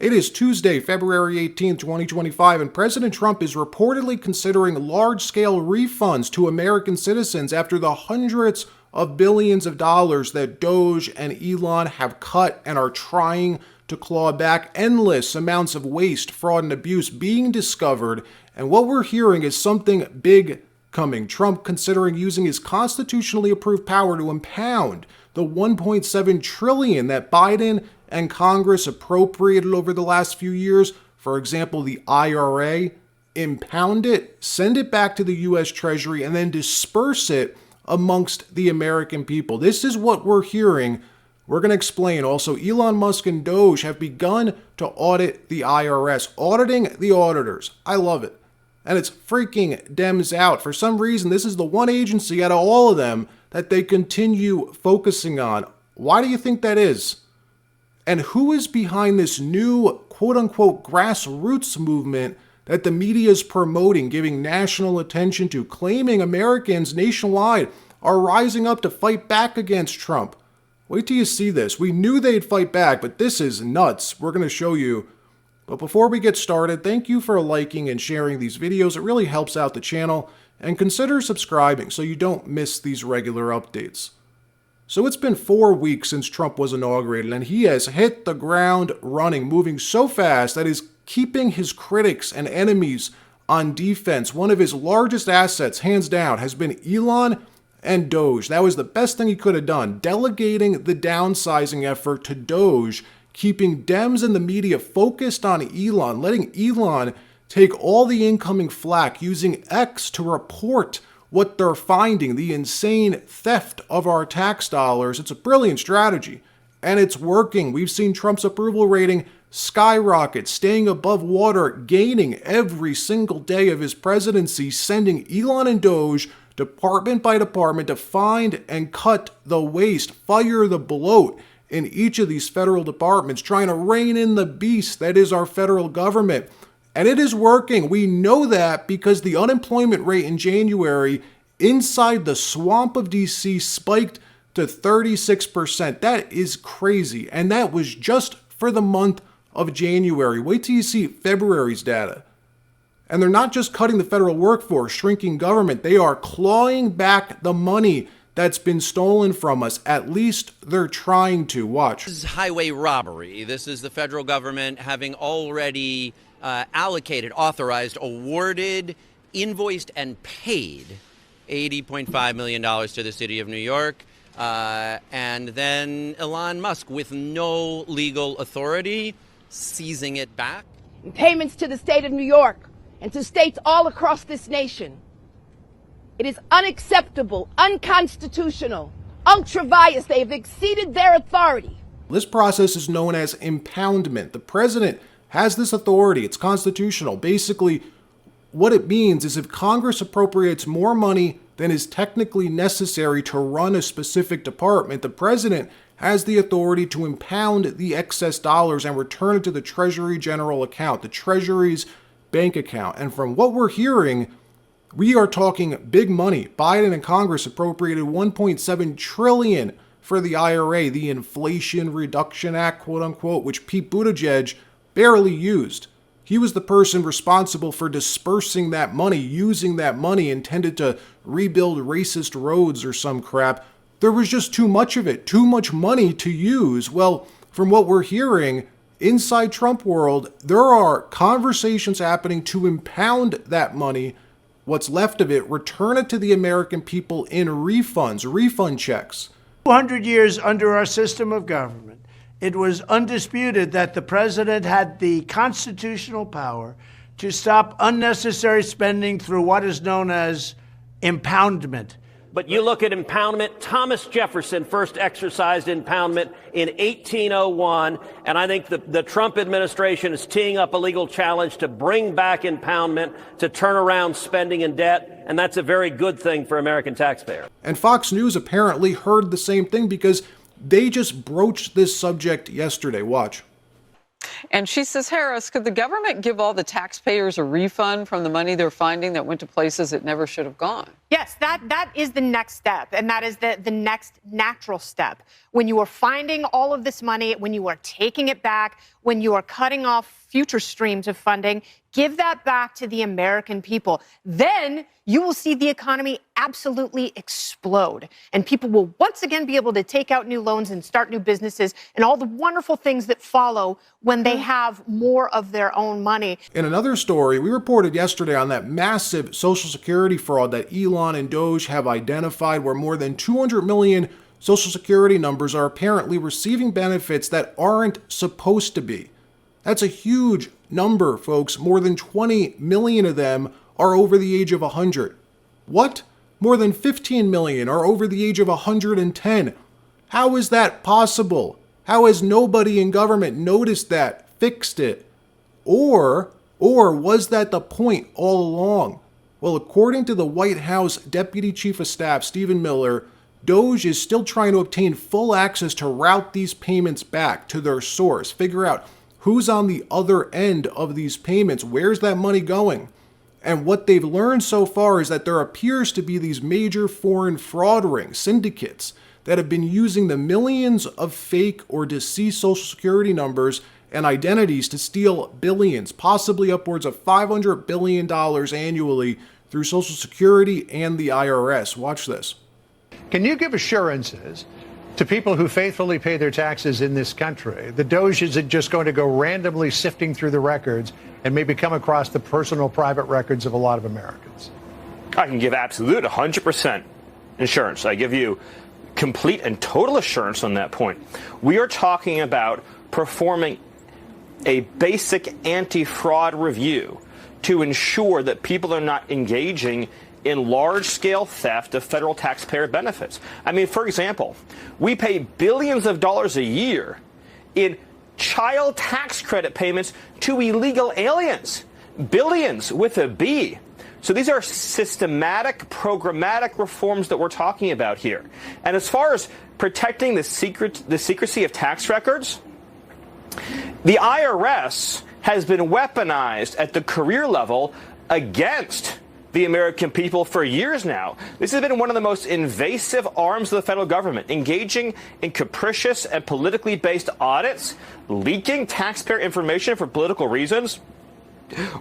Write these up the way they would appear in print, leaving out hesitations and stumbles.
It is Tuesday, February 18, 2025, and President Trump is reportedly considering large-scale refunds to American citizens after the hundreds of billions of dollars that Doge and Elon have cut and are trying to claw back. Endless amounts of waste, fraud, and abuse being discovered, and what we're hearing is something big coming. Trump considering using his constitutionally approved power to impound the $1.7 trillion that Biden and Congress appropriated over the last few years. For example, the IRA, impound it, send it back to the U.S. Treasury, and then disperse it amongst the American people. This is what we're hearing. We're going to explain. Also, Elon Musk and Doge have begun to audit the IRS, auditing the auditors. I love it. And it's freaking Dems out. For some reason, this is the one agency out of all of them that they continue focusing on. Why do you think that is? And who is behind this new quote-unquote grassroots movement that the media is promoting, giving national attention to, claiming Americans nationwide are rising up to fight back against Trump? Wait till you see this. We knew they'd fight back, but this is nuts. We're going to show you. But before we get started, thank you for liking and sharing these videos. It really helps out the channel. And consider subscribing so you don't miss these regular updates. So it's been 4 weeks since Trump was inaugurated, and he has hit the ground running, moving so fast that is keeping his critics and enemies on defense. One of his largest assets, hands down, has been Elon and Doge. That was the best thing he could have done, delegating the downsizing effort to Doge, keeping Dems and the media focused on Elon, letting Elon take all the incoming flack, using X to report what they're finding, the insane theft of our tax dollars. It's a brilliant strategy, and it's working. We've seen Trump's approval rating skyrocket, staying above water, gaining every single day of his presidency, sending Elon and Doge department by department to find and cut the waste, fire the bloat in each of these federal departments, trying to rein in the beast that is our federal government. And it is working. We know that because the unemployment rate in January inside the swamp of DC spiked to 36%. That is crazy. And that was just for the month of January. Wait till you see February's data. And they're not just cutting the federal workforce, shrinking government. They are clawing back the money that's been stolen from us. At least they're trying to. Watch. This is highway robbery. This is the federal government having already allocated, authorized, awarded, invoiced, and paid $80.5 million to the city of New York. And then Elon Musk, with no legal authority, seizing it back. Payments to the state of New York and to states all across this nation. It is unacceptable, unconstitutional, ultra-vires. They have exceeded their authority. This process is known as impoundment. The president has this authority. It's constitutional. Basically, what it means is if Congress appropriates more money than is technically necessary to run a specific department, the president has the authority to impound the excess dollars and return it to the Treasury General account, the Treasury's bank account. And from what we're hearing, we are talking big money. Biden and Congress appropriated $1.7 trillion for the IRA, the Inflation Reduction Act, quote unquote, which Pete Buttigieg barely used. He was the person responsible for dispersing that money, using that money intended to rebuild racist roads or some crap. There was just too much of it, too much money to use. Well, from what we're hearing, inside Trump world, there are conversations happening to impound that money, what's left of it, return it to the American people in refunds, refund checks. 200 years under our system of government, it was undisputed that the president had the constitutional power to stop unnecessary spending through what is known as impoundment. But you look at impoundment, Thomas Jefferson first exercised impoundment in 1801, and I think the Trump administration is teeing up a legal challenge to bring back impoundment, to turn around spending and debt, and that's a very good thing for American taxpayers. And Fox News apparently heard the same thing because they just broached this subject yesterday. Watch. And she says, Harris, could the government give all the taxpayers a refund from the money they're finding that went to places it never should have gone? Yes, that is the next step, and that is the next natural step. When you are finding all of this money, when you are taking it back, when you are cutting off future streams of funding, give that back to the American people. Then you will see the economy absolutely explode, and people will once again be able to take out new loans and start new businesses and all the wonderful things that follow when they have more of their own money. In another story, we reported yesterday on that massive Social Security fraud that Elon and Doge have identified, where more than 200 million Social Security numbers are apparently receiving benefits that aren't supposed to be. That's a huge number, folks. More than 20 million of them are over the age of 100. What? More than 15 million are over the age of 110. How is that possible? How has nobody in government noticed that, fixed it? Or was that the point all along? Well, according to the White House Deputy Chief of Staff, Stephen Miller, Doge is still trying to obtain full access to route these payments back to their source, figure out who's on the other end of these payments, where's that money going? And what they've learned so far is that there appears to be these major foreign fraud rings, syndicates, that have been using the millions of fake or deceased Social Security numbers and identities to steal billions, possibly upwards of $500 billion annually through Social Security and the IRS. Watch this. Can you give assurances to people who faithfully pay their taxes in this country that Doge isn't just going to go randomly sifting through the records and maybe come across the personal private records of a lot of Americans? I can give absolute 100% insurance. I give you complete and total assurance on that point. We are talking about performing a basic anti-fraud review to ensure that people are not engaging in large-scale theft of federal taxpayer benefits. I mean, for example, we pay billions of dollars a year in child tax credit payments to illegal aliens. Billions with a B. So these are systematic, programmatic reforms that we're talking about here. And as far as protecting the secrecy of tax records, the IRS has been weaponized at the career level against the American people for years now. This has been one of the most invasive arms of the federal government, engaging in capricious and politically based audits, leaking taxpayer information for political reasons.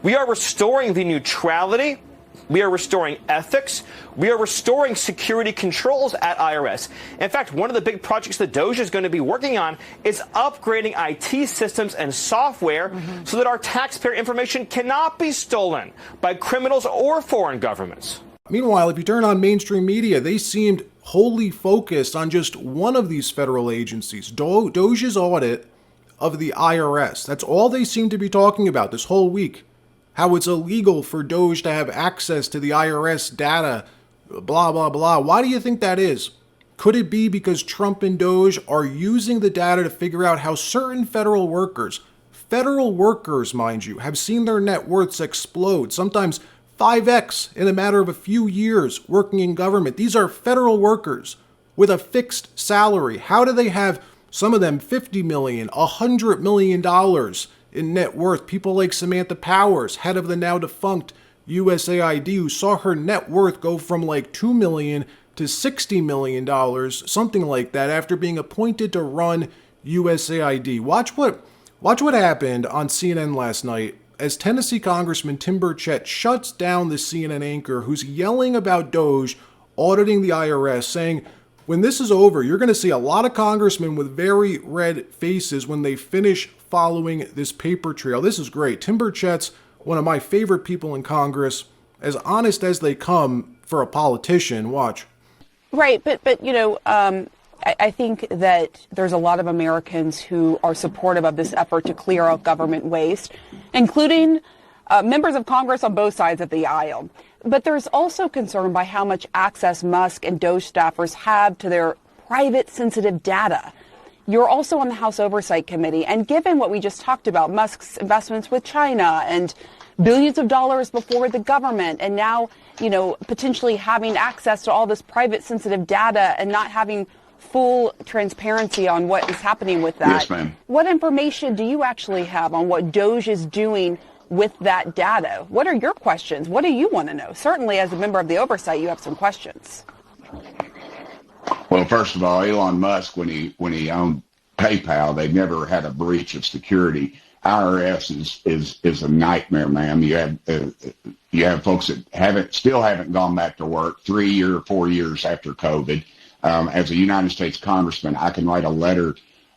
We are restoring the neutrality. We are restoring ethics. We are restoring security controls at IRS. In fact, one of the big projects that Doge is going to be working on is upgrading IT systems and software so that our taxpayer information cannot be stolen by criminals or foreign governments. Meanwhile, if you turn on mainstream media, they seemed wholly focused on just one of these federal agencies, Doge's audit of the IRS. That's all they seem to be talking about this whole week. How it's illegal for Doge to have access to the IRS data, blah, blah, blah. Why do you think that is? Could it be because Trump and Doge are using the data to figure out how certain federal workers, mind you, have seen their net worths explode, sometimes 5x in a matter of a few years working in government? These are federal workers with a fixed salary. How do they have, some of them, $50 million, $100 million in net worth? People like Samantha Powers, head of the now defunct USAID, who saw her net worth go from like $2 million to $60 million, something like that, after being appointed to run USAID. Watch what happened on CNN last night as Tennessee Congressman Tim Burchett shuts down the CNN anchor who's yelling about Doge auditing the IRS, saying, when this is over, you're going to see a lot of congressmen with very red faces when they finish following this paper trail. This is great. Tim Burchett's one of my favorite people in Congress, as honest as they come for a politician. Watch. Right, but you know, I think that there's a lot of Americans who are supportive of this effort to clear out government waste, including members of Congress on both sides of the aisle. But there's also concern by how much access Musk and Doge staffers have to their private sensitive data. You're also on the House Oversight Committee, and given what we just talked about, Musk's investments with China and billions of dollars before the government, and now, you know, potentially having access to all this private sensitive data and not having full transparency on what is happening with that. Yes, ma'am. What information do you actually have on what Doge is doing with that data? What are your questions? What do you want to know? Certainly, as a member of the oversight, you have some questions. Well, first of all, Elon Musk, when he owned PayPal, they never had a breach of security. IRS is a nightmare, ma'am. You have folks that still haven't gone back to work 3 or 4 years after COVID. As a United States congressman, I can write a letter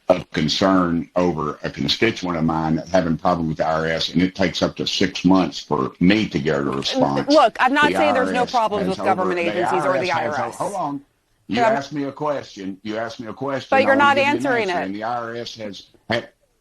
of concern over a constituent of mine having a problem with the IRS, and it takes up to 6 months for me to get a response. Look, I'm not saying there's no problems with government agencies or the IRS. Hold on. You asked me a question. But you're not answering it. And the IRS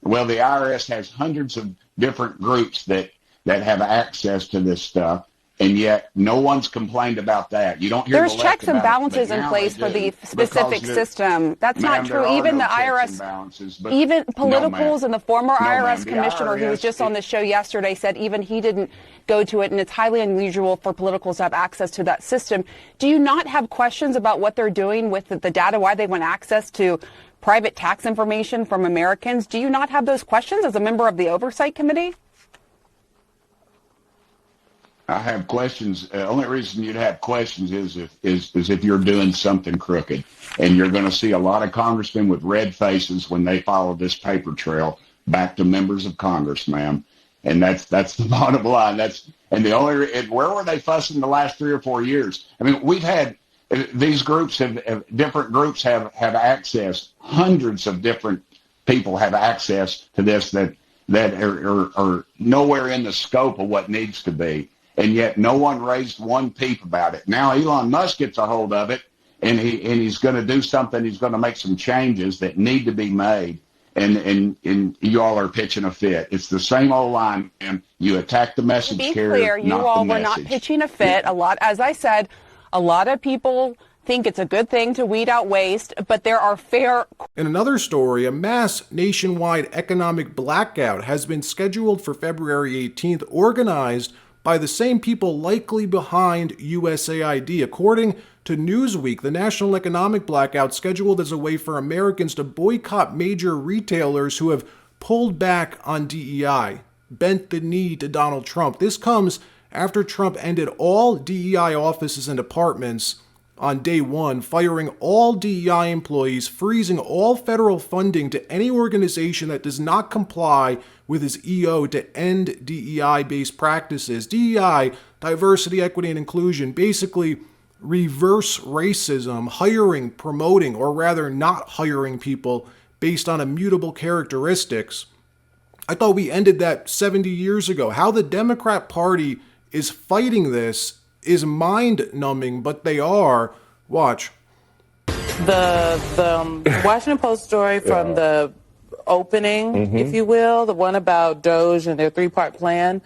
the IRS has hundreds of different groups that have access to this stuff, and yet no one's complained about that. You don't hear there's checks and balances in place for the specific system. That's not true. Even the IRS, even politicals and the former IRS commissioner who was just on the show yesterday said even he didn't go to it, and it's highly unusual for politicals to have access to that system. Do you not have questions about what they're doing with the data, why they want access to private tax information from Americans? Do you not have those questions as a member of the Oversight Committee? I have questions. The only reason you'd have questions is if you're doing something crooked. And you're going to see a lot of congressmen with red faces when they follow this paper trail back to members of Congress, ma'am. And that's the bottom line. Where were they fussing the last 3 or 4 years? I mean, we've had these groups different groups have access. Hundreds of different people have access to this that are nowhere in the scope of what needs to be. And yet no one raised one peep about it. Now Elon Musk gets a hold of it, and he's going to do something. He's going to make some changes that need to be made. And you all are pitching a fit. It's the same old line, and you attack the message carrier, be clear, you all were not pitching a fit. As I said, a lot of people think it's a good thing to weed out waste, but there are fair... In another story, a mass nationwide economic blackout has been scheduled for February 18th, organized by the same people likely behind USAID. According to Newsweek, the national economic blackout scheduled as a way for Americans to boycott major retailers who have pulled back on DEI, bent the knee to Donald Trump. This comes after Trump ended all DEI offices and departments on day one, firing all DEI employees, freezing all federal funding to any organization that does not comply with his EO to end DEI-based practices. DEI, diversity, equity, and inclusion, basically reverse racism, hiring, promoting, or rather not hiring people based on immutable characteristics. I thought we ended that 70 years ago. How the Democrat Party is fighting this is mind-numbing, but they are. Watch. The Washington Post story from the opening, if you will, the one about Doge and their 3-part plan.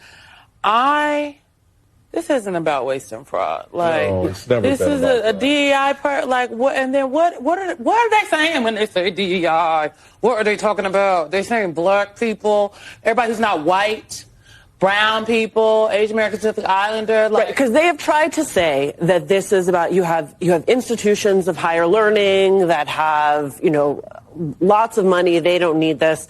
This isn't about waste and fraud. Like, no, it's never this is a DEI part. Like, what? And then what are they saying when they say DEI? What are they talking about? They're saying black people, everybody who's not white, brown people, Asian American Pacific Islander. Like, because they have tried to say that this is about you have institutions of higher learning that have lots of money. They don't need this.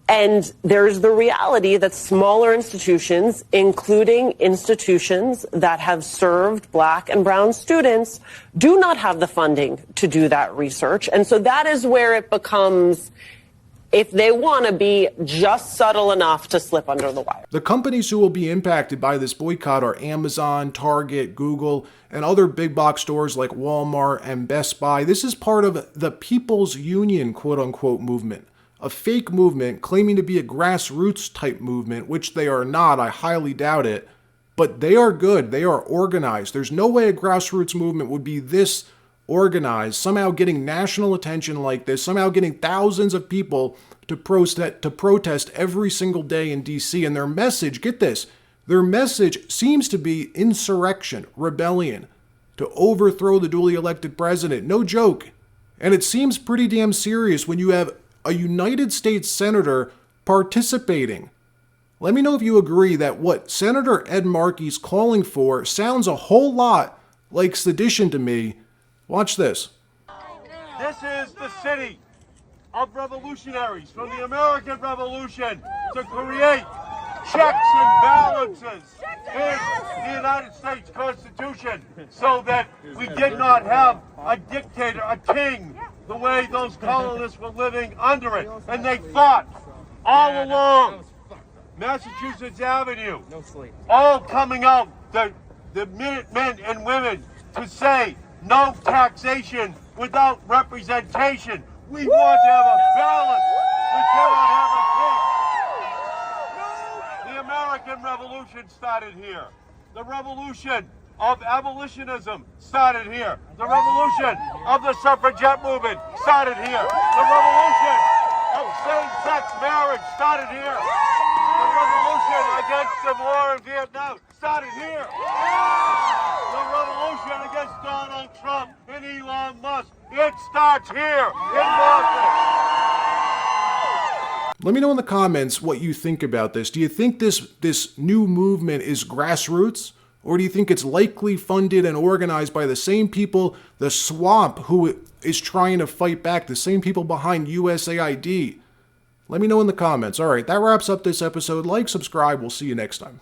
And there's the reality that smaller institutions, including institutions that have served black and brown students, do not have the funding to do that research. And so that is where it becomes, if they want to be just subtle enough to slip under the wire. The companies who will be impacted by this boycott are Amazon, Target, Google, and other big box stores like Walmart and Best Buy. This is part of the People's Union, quote-unquote, movement. A fake movement claiming to be a grassroots type movement, which they are not. I highly doubt it. But they are good. They are organized. There's no way a grassroots movement would be this organized, somehow getting national attention like this, somehow getting thousands of people to protest every single day in D.C. And their message, get this, their message seems to be insurrection, rebellion, to overthrow the duly elected president. No joke. And it seems pretty damn serious when you have a United States Senator participating. Let me know if you agree that what Senator Ed Markey's calling for sounds a whole lot like sedition to me. Watch this. This is the city of revolutionaries from the American Revolution to create checks and balances in the United States Constitution so that we did not have a dictator, a king, the way those colonists were living under it. And they fought all along Massachusetts Avenue, all coming out, the men and women, to say no taxation without representation. We want to have a balance. We cannot have a king. The American Revolution started here. The revolution of abolitionism started here. The revolution of the suffragette movement started here. The revolution of same-sex marriage started here. The revolution against civil war in Vietnam started here. The revolution against Donald Trump and Elon Musk, it starts here in Boston. Let me know in the comments what you think about this. Do you think this new movement is grassroots? Or do you think it's likely funded and organized by the same people, the swamp who is trying to fight back, the same people behind USAID? Let me know in the comments. All right, that wraps up this episode. Like, subscribe. We'll see you next time.